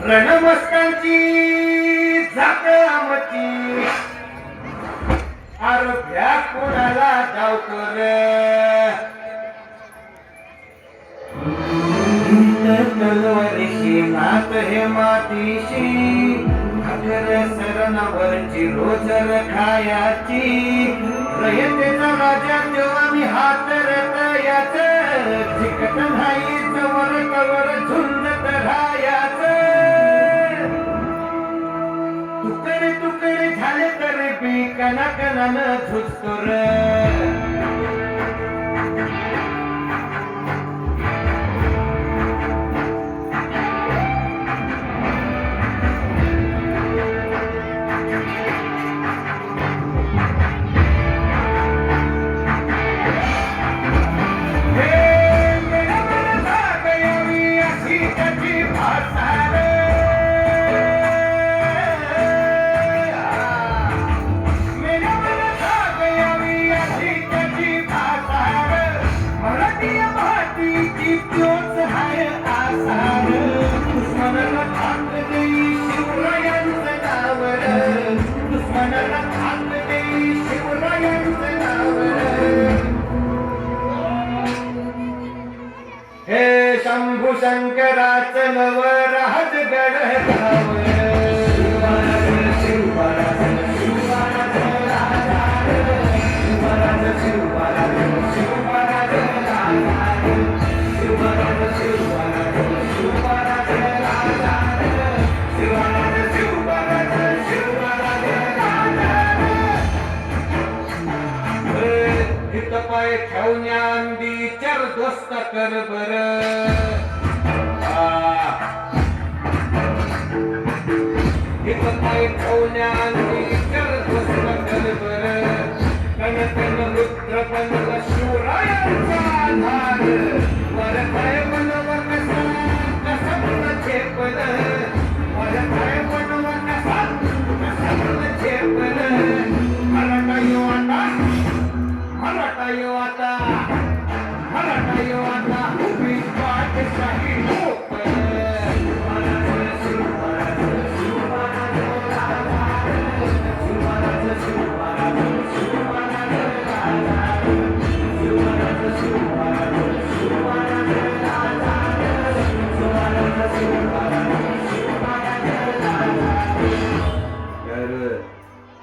रणमस्तांची जात आमची आरोग्या कोणाला धावतो तलवारीशी नात हे मातीशी अगर सरणावरची रोजर खायाची रयतेचा राजा तेव्हा मी हात रतयाच झिकत नाही जवळ कवर झुंजत राहायाच तुकडे तुकडे झाले तर बी कणाकणानं झुजतो र हे शंभू शंकराचं नव राजगड पाय ठेवण्यांदी चर दोस्त कर बर पाय ठेवण्यांदी चर दोस्त कर बर कन कन रुद्र पण शिवरायांचा आधार वर काय बनव कसा कसा मन झेपल वर काय बनव कसा कसा मन झेपल मराठा यो आता उभी पाठ शाही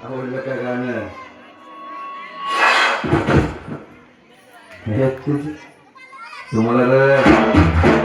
आवडलं का गाणं तुम्हाला